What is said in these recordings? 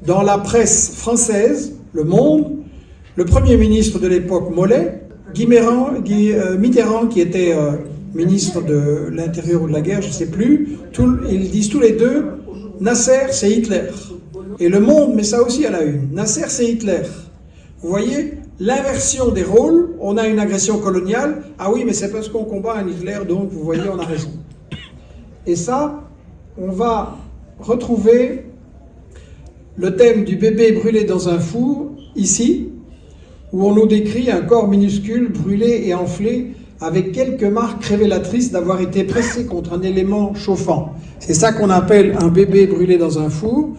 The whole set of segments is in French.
dans la presse française, Le Monde, le Premier ministre de l'époque, Mollet, Mitterrand, qui était ministre de l'Intérieur ou de la Guerre, je ne sais plus, ils disent tous les deux, Nasser, c'est Hitler. Et Le Monde met ça aussi à la une. Nasser, c'est Hitler. Vous voyez, l'inversion des rôles, on a une agression coloniale, ah oui, mais c'est parce qu'on combat un Hitler, donc vous voyez, on a raison. Et ça, on va retrouver le thème du bébé brûlé dans un four, ici, où on nous décrit un corps minuscule, brûlé et enflé, avec quelques marques révélatrices d'avoir été pressé contre un élément chauffant. C'est ça qu'on appelle un bébé brûlé dans un four.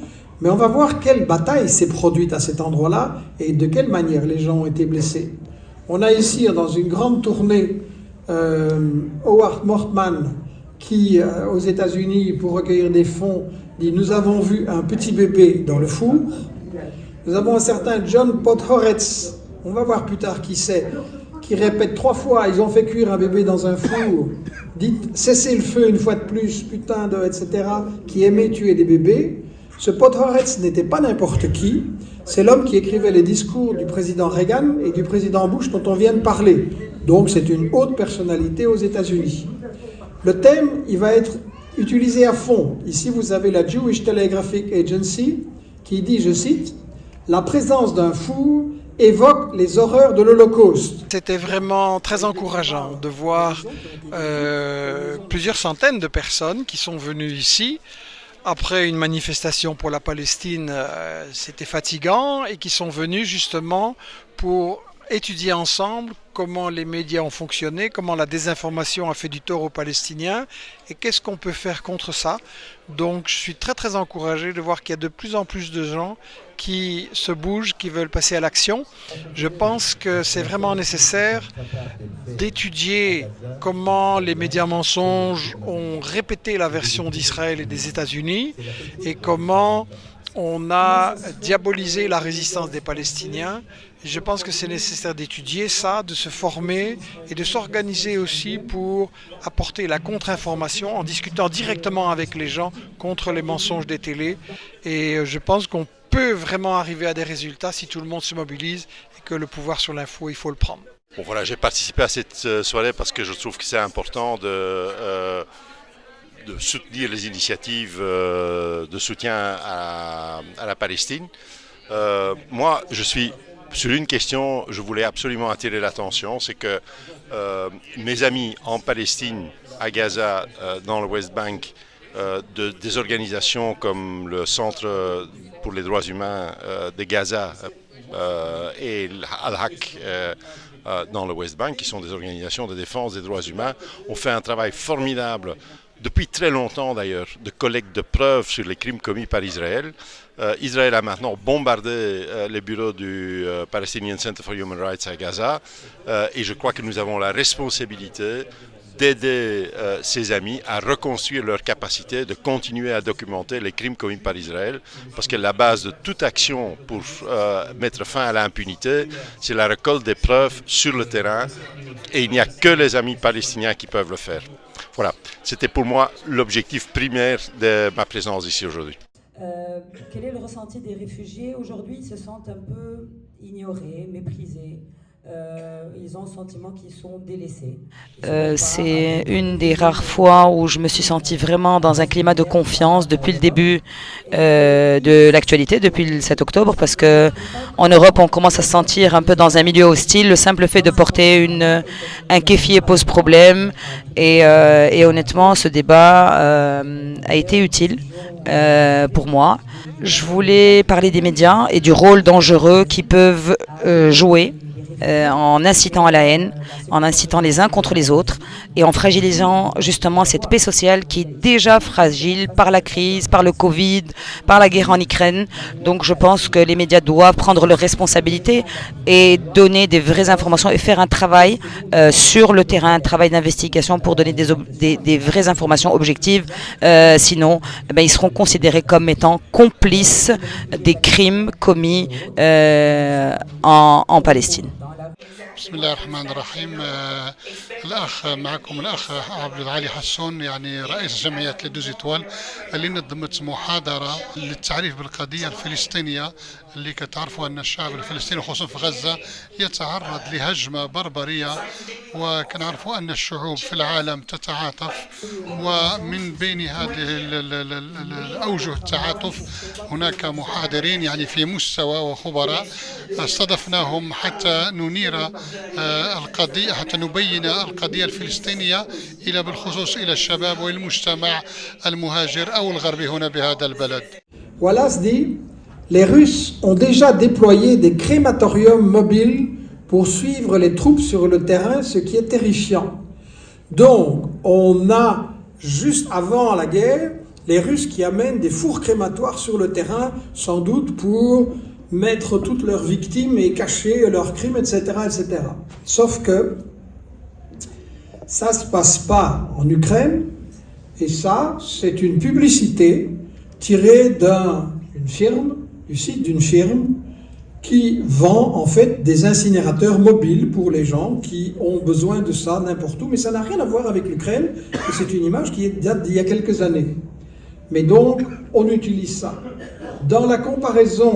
Mais on va voir quelle bataille s'est produite à cet endroit-là et de quelle manière les gens ont été blessés. On a ici, dans une grande tournée, Howard Mortman, qui, aux États-Unis, pour recueillir des fonds, dit « Nous avons vu un petit bébé dans le four ». Nous avons un certain John Podhoretz, on va voir plus tard qui c'est, qui répète 3 fois « Ils ont fait cuire un bébé dans un four ». Dites « Cessez le feu une fois de plus, putain de... etc. » qui aimait tuer des bébés. Ce Podhoretz n'était pas n'importe qui, c'est l'homme qui écrivait les discours du président Reagan et du président Bush dont on vient de parler. Donc c'est une haute personnalité aux États-Unis. Le thème, il va être utilisé à fond. Ici, vous avez la Jewish Telegraphic Agency qui dit, je cite, « La présence d'un four évoque les horreurs de l'Holocauste ». C'était vraiment très encourageant de voir plusieurs centaines de personnes qui sont venues ici. Après une manifestation pour la Palestine, c'était fatigant, et qui sont venus justement pour étudier ensemble comment les médias ont fonctionné, comment la désinformation a fait du tort aux Palestiniens et qu'est-ce qu'on peut faire contre ça. Donc je suis très très encouragé de voir qu'il y a de plus en plus de gens qui se bougent, qui veulent passer à l'action. Je pense que c'est vraiment nécessaire d'étudier comment les médias mensonges ont répété la version d'Israël et des États-Unis et comment on a diabolisé la résistance des Palestiniens. Je pense que c'est nécessaire d'étudier ça, de se former et de s'organiser aussi pour apporter la contre-information en discutant directement avec les gens contre les mensonges des télés. Et je pense qu'on peut vraiment arriver à des résultats si tout le monde se mobilise et que le pouvoir sur l'info, il faut le prendre. Bon, voilà, j'ai participé à cette soirée parce que je trouve que c'est important de soutenir les initiatives de soutien à la Palestine. Moi, je suis sur une question, je voulais absolument attirer l'attention, c'est que mes amis en Palestine, à Gaza, dans le West Bank, des organisations comme le Centre pour les droits humains de Gaza et Al-Haq dans le West Bank, qui sont des organisations de défense des droits humains, ont fait un travail formidable depuis très longtemps d'ailleurs, de collecte de preuves sur les crimes commis par Israël. Israël a maintenant bombardé les bureaux du Palestinian Center for Human Rights à Gaza et je crois que nous avons la responsabilité d'aider ses amis à reconstruire leur capacité de continuer à documenter les crimes commis par Israël, parce que la base de toute action pour mettre fin à l'impunité, c'est la récolte des preuves sur le terrain, et il n'y a que les amis palestiniens qui peuvent le faire. Voilà, c'était pour moi l'objectif primaire de ma présence ici aujourd'hui. Quel est le ressenti des réfugiés aujourd'hui? Ils se sentent un peu ignorés, méprisés. Ils ont le sentiment qu'ils sont délaissés. C'est une des rares fois où je me suis sentie vraiment dans un climat de confiance depuis le début de l'actualité, depuis le 7 octobre, parce que en Europe, on commence à se sentir un peu dans un milieu hostile. Le simple fait de porter un kéfier pose problème. Et honnêtement, ce débat a été utile pour moi. Je voulais parler des médias et du rôle dangereux qu'ils peuvent jouer en incitant à la haine, en incitant les uns contre les autres et en fragilisant justement cette paix sociale qui est déjà fragile par la crise, par le Covid, par la guerre en Ukraine. Donc je pense que les médias doivent prendre leurs responsabilités et donner des vraies informations et faire un travail sur le terrain, un travail d'investigation pour donner des vraies informations objectives. Sinon, ils seront considérés comme étant complices des crimes commis en Palestine. بسم الله الرحمن الرحيم. الأخ معكم الأخ عبد العالي حسون، يعني رئيس جمعية لي دو زيتوال، اللي نظمت محاضرة للتعريف بالقضية الفلسطينية، اللي كتعرفوا أن الشعب الفلسطيني خصوصا في غزة يتعرض لهجمة بربرية، وكنعرفوا أن الشعوب في العالم تتعاطف، ومن بين هذه الأوجه التعاطف هناك محاضرين يعني في مستوى وخبراء استضفناهم حتى ننير القضية، حتى نبين القضية الفلسطينية إلى بالخصوص إلى الشباب والمجتمع المهاجر أو الغربي هنا بهذا البلد. Wallace dit, les Russes ont déjà déployé des crématoriums mobiles pour suivre les troupes sur le terrain, ce qui est terrifiant. Donc, on a, juste avant la guerre, les Russes qui amènent des fours crématoires sur le terrain, sans doute pour mettre toutes leurs victimes et cacher leurs crimes, etc., etc. Sauf que ça se passe pas en Ukraine, et ça, c'est une publicité tirée d'une firme, du site d'une firme, qui vend en fait des incinérateurs mobiles pour les gens qui ont besoin de ça n'importe où, mais ça n'a rien à voir avec l'Ukraine, et c'est une image qui date d'il y a quelques années. Mais donc, on utilise ça. Dans la comparaison,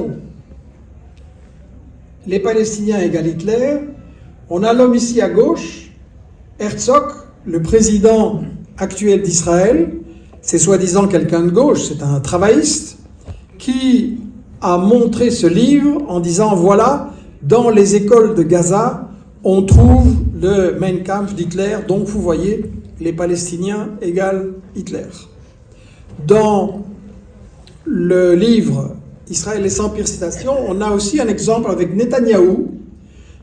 les Palestiniens égale Hitler, on a l'homme ici à gauche, Herzog, le président actuel d'Israël, c'est soi-disant quelqu'un de gauche, c'est un travailliste, qui a montré ce livre en disant, voilà, dans les écoles de Gaza, on trouve le Mein Kampf d'Hitler, donc vous voyez, les Palestiniens égale Hitler. Dans le livre Israël et sans pire citation, on a aussi un exemple avec Netanyahou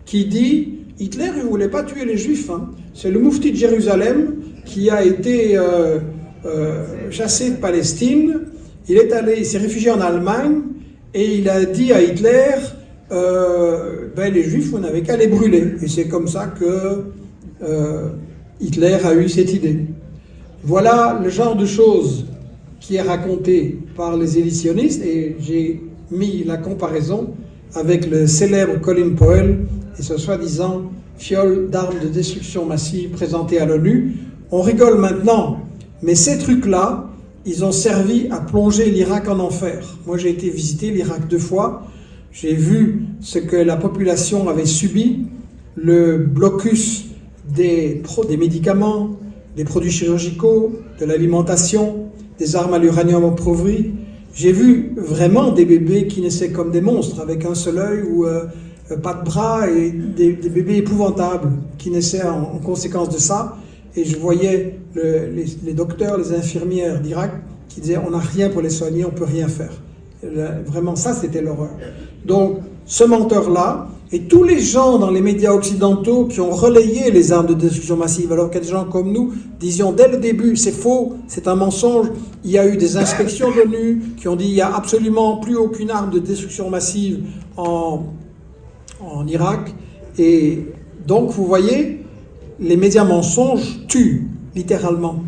qui dit Hitler ne voulait pas tuer les Juifs. Hein. C'est le moufti de Jérusalem qui a été chassé de Palestine. Il s'est réfugié en Allemagne et il a dit à Hitler les Juifs, vous n'avez qu'à les brûler. Et c'est comme ça que Hitler a eu cette idée. Voilà le genre de choses qui est raconté par les éditionnistes, et j'ai mis la comparaison avec le célèbre Colin Powell et ce soi-disant fiole d'armes de destruction massive présenté à l'ONU. On rigole maintenant, mais ces trucs-là, ils ont servi à plonger l'Irak en enfer. Moi, j'ai été visiter l'Irak 2 fois, j'ai vu ce que la population avait subi, le blocus des médicaments, des produits chirurgicaux, de l'alimentation, des armes à l'uranium appauvri. J'ai vu vraiment des bébés qui naissaient comme des monstres, avec un seul œil ou pas de bras, et des bébés épouvantables qui naissaient en conséquence de ça. Et je voyais les docteurs, les infirmières d'Irak qui disaient on n'a rien pour les soigner, on ne peut rien faire. Vraiment, ça c'était l'horreur. Donc, ce menteur-là, et tous les gens dans les médias occidentaux qui ont relayé les armes de destruction massive, alors que des gens comme nous disions dès le début, c'est faux, c'est un mensonge, il y a eu des inspections de l'ONU qui ont dit il n'y a absolument plus aucune arme de destruction massive en Irak. Et donc, vous voyez, les médias mensonges tuent, littéralement.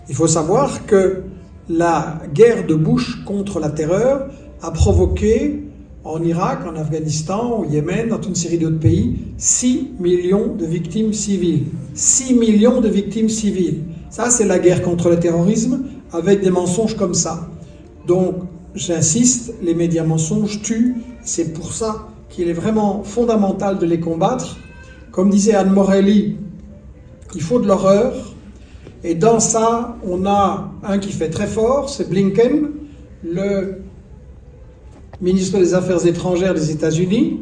Il faut savoir que la guerre de Bush contre la terreur a provoqué en Irak, en Afghanistan, au Yémen, dans toute une série d'autres pays, 6 millions de victimes civiles. 6 millions de victimes civiles. Ça, c'est la guerre contre le terrorisme avec des mensonges comme ça. Donc, j'insiste, les médias mensonges tuent. C'est pour ça qu'il est vraiment fondamental de les combattre. Comme disait Anne Morelli, il faut de l'horreur. Et dans ça, on a un qui fait très fort, c'est Blinken, le ministre des Affaires étrangères des États-Unis,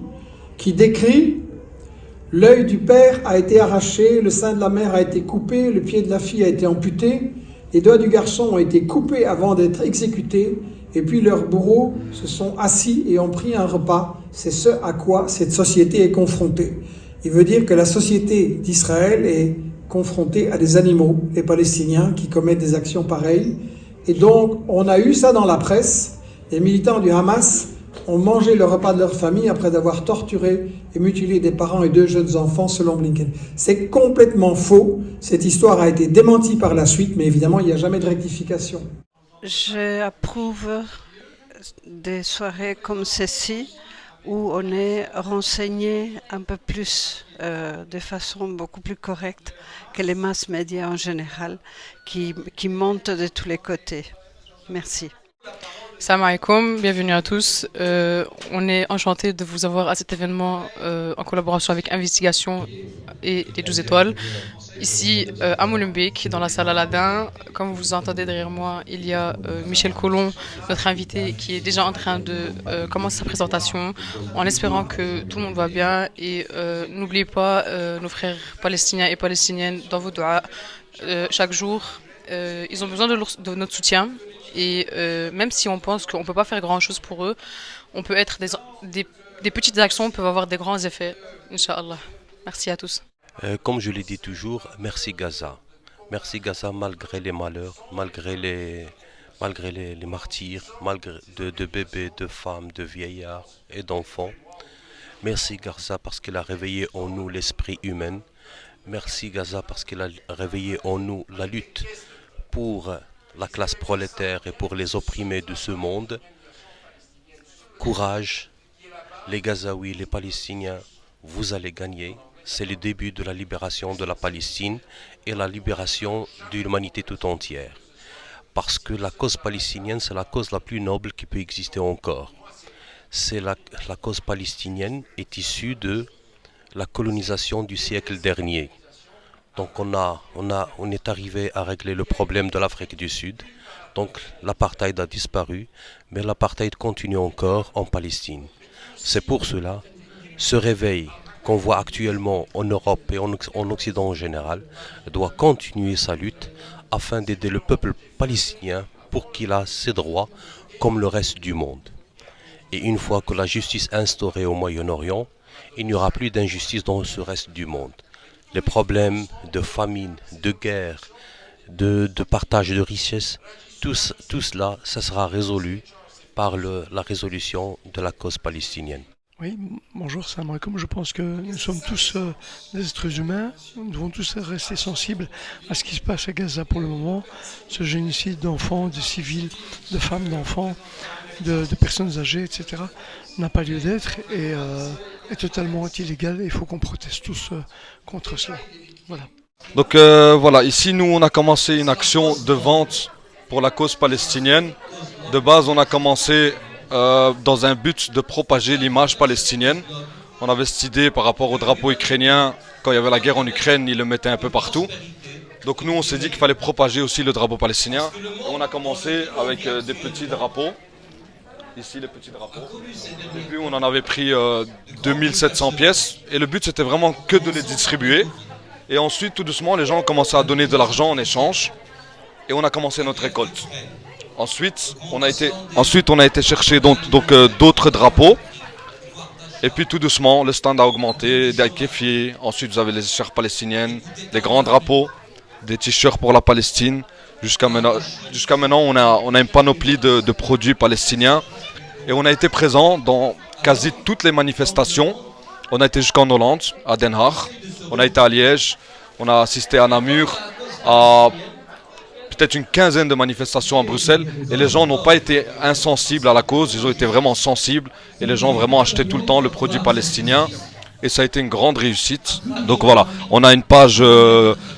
qui décrit « L'œil du père a été arraché, le sein de la mère a été coupé, le pied de la fille a été amputé, les doigts du garçon ont été coupés avant d'être exécutés, et puis leurs bourreaux se sont assis et ont pris un repas. C'est ce à quoi cette société est confrontée. » Il veut dire que la société d'Israël est confrontée à des animaux, les Palestiniens, qui commettent des actions pareilles. Et donc, on a eu ça dans la presse. Les militants du Hamas ont mangé le repas de leur famille après avoir torturé et mutilé des parents et 2 jeunes enfants, selon Blinken. C'est complètement faux. Cette histoire a été démentie par la suite, mais évidemment, il n'y a jamais de rectification. J'approuve des soirées comme ceci où on est renseigné un peu plus, de façon beaucoup plus correcte que les masses médias en général, qui montent de tous les côtés. Merci. Salam alaikum, bienvenue à tous. On est enchanté de vous avoir à cet événement en collaboration avec Investigation et les 12 étoiles. Ici à Molenbeek, dans la salle Aladdin. Comme vous entendez derrière moi, il y a Michel Collomb, notre invité, qui est déjà en train de commencer sa présentation, en espérant que tout le monde va bien. Et n'oubliez pas nos frères palestiniens et palestiniennes dans vos doigts chaque jour. Ils ont besoin de notre soutien. Et même si on pense qu'on ne peut pas faire grand-chose pour eux, on peut être des petites actions peuvent avoir des grands effets, Inch'Allah. Merci à tous. Comme je l'ai dit toujours, merci Gaza. Merci Gaza malgré les malheurs, malgré les martyrs, malgré de bébés, de femmes, de vieillards et d'enfants. Merci Gaza parce qu'il a réveillé en nous l'esprit humain. Merci Gaza parce qu'il a réveillé en nous la lutte pour la classe prolétaire et pour les opprimés de ce monde. Courage, les Gazaouis, les Palestiniens, vous allez gagner. C'est le début de la libération de la Palestine et la libération de l'humanité tout entière. Parce que la cause palestinienne, c'est la cause la plus noble qui peut exister encore. La cause palestinienne est issue de la colonisation du siècle dernier. Donc on est arrivé à régler le problème de l'Afrique du Sud. Donc l'apartheid a disparu, mais l'apartheid continue encore en Palestine. C'est pour cela, ce réveil qu'on voit actuellement en Europe et en Occident en général, doit continuer sa lutte afin d'aider le peuple palestinien pour qu'il ait ses droits comme le reste du monde. Et une fois que la justice est instaurée au Moyen-Orient, il n'y aura plus d'injustice dans ce reste du monde. Les problèmes de famine, de guerre, de partage de richesses, tout cela, ça sera résolu par la résolution de la cause palestinienne. Oui, bonjour, salam alaikum. Je pense que nous sommes tous des êtres humains. Nous devons tous rester sensibles à ce qui se passe à Gaza pour le moment. Ce génocide d'enfants, de civils, de femmes, d'enfants, de personnes âgées, etc. n'a pas lieu d'être et est totalement illégal. Et il faut qu'on proteste tous contre cela. Voilà. Donc voilà, ici nous on a commencé une action de vente pour la cause palestinienne. De base on a commencé dans un but de propager l'image palestinienne. On avait cette idée par rapport au drapeau ukrainien. Quand il y avait la guerre en Ukraine, ils le mettaient un peu partout. Donc nous on s'est dit qu'il fallait propager aussi le drapeau palestinien. On a commencé avec des petits drapeaux. Ici les petits drapeaux. Au début on en avait pris 2700 pièces. Et le but c'était vraiment que de les distribuer. Et ensuite tout doucement les gens ont commencé à donner de l'argent en échange. Et on a commencé notre récolte. Ensuite, on a été chercher d'autres drapeaux. Et puis tout doucement, le stand a augmenté, des kéfiers. Ensuite, vous avez les écharpes palestiniennes, des grands drapeaux, des t-shirts pour la Palestine. Jusqu'à maintenant, on a une panoplie de produits palestiniens. Et on a été présent dans quasi toutes les manifestations. On a été jusqu'en Hollande, à Den Haag. On a été à Liège. On a assisté à Namur, à peut-être une quinzaine de manifestations à Bruxelles et les gens n'ont pas été insensibles à la cause, ils ont été vraiment sensibles et les gens ont vraiment acheté tout le temps le produit palestinien et ça a été une grande réussite. Donc voilà, on a une page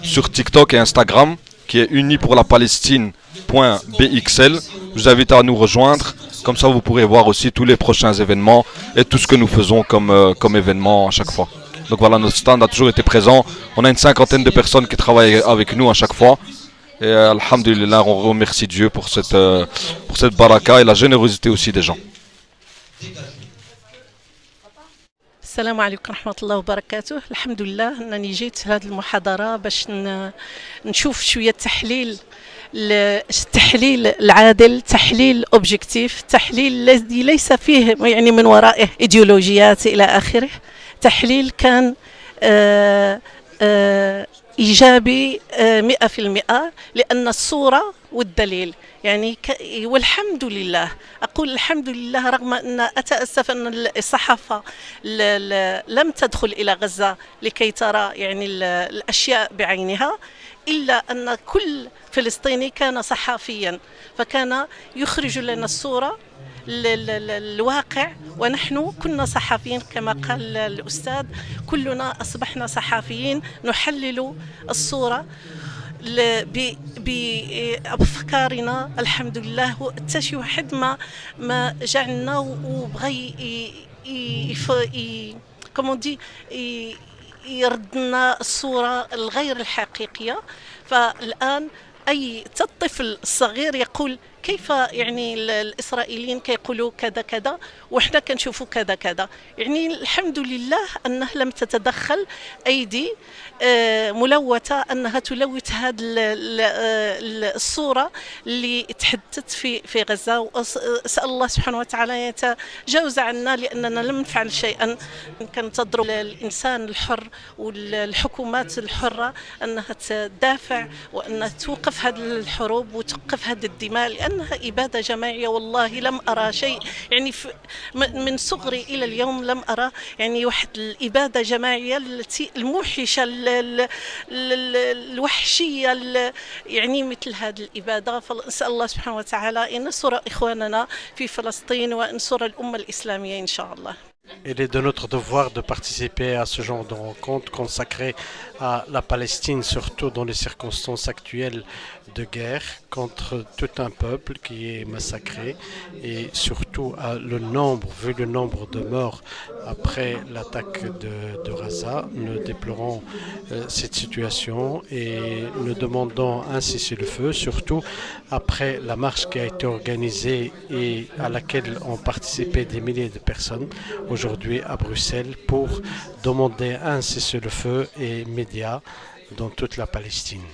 sur TikTok et Instagram qui est unipourlapalestine.bxl. Je vous invite à nous rejoindre, comme ça vous pourrez voir aussi tous les prochains événements et tout ce que nous faisons comme événement à chaque fois. Donc voilà, notre stand a toujours été présent, on a une 50aine de personnes qui travaillent avec nous à chaque fois. Et alhamdulillah, on remercie Dieu pour cette baraka et la générosité aussi des gens. السلام عليكم ورحمة الله وبركاته. الحمد لله أنني جيت هذه المحاضرة باش نشوف شوية التحليل العادل، تحليل أوبجكتيف، تحليل الذي ليس فيه يعني من ورائه إيديولوجيات إلى آخره. تحليل كان إيجابي 100%، لأن الصورة والدليل يعني والحمد لله، أقول الحمد لله، رغم أن أتأسف أن الصحافة لم تدخل إلى غزة لكي ترى يعني الأشياء بعينها، إلا أن كل فلسطيني كان صحفيا فكان يخرج لنا الصورة الواقع. ونحن كنا صحفيين كما قال الأستاذ، كلنا أصبحنا صحفيين نحلل الصورة بأفكارنا. الحمد لله حتى شي واحد ما جعلنا وبغى يردنا الصورة الغير الحقيقية. فالآن أي الطفل الصغير يقول كيف يعني الإسرائيليين كيقولوا كذا كذا وإحنا كنشوفوا كذا كذا. يعني الحمد لله أنه لم تتدخل أيدي ملوثة أنها تلوث هذه الصورة اللي تحدثت في غزة. وأسأل الله سبحانه وتعالى يتجاوز عنا لأننا لم نفعل شيئا. كنتظر الإنسان الحر والحكومات الحرة أنها تدافع وأنها توقف هذه الحروب وتوقف هذه الدماء، لأنها إبادة جماعية. والله لم أرى شيء يعني من صغري إلى اليوم لم أرى يعني واحد الإبادة جماعية التي الموحشة الوحشية يعني مثل هذه الإبادة. فنسأل الله سبحانه وتعالى أن ينصر إخواننا في فلسطين وينصر الأمة الإسلامية إن شاء الله. Il est de notre devoir de participer à ce genre de rencontres consacrées à la Palestine, surtout dans les circonstances actuelles de guerre contre tout un peuple qui est massacré, et surtout vu le nombre de morts après l'attaque de Gaza. Nous déplorons cette situation et nous demandons un cessez-le-feu, surtout après la marche qui a été organisée et à laquelle ont participé des milliers de personnes aujourd'hui à Bruxelles pour demander un cessez-le-feu immédiat dans toute la Palestine.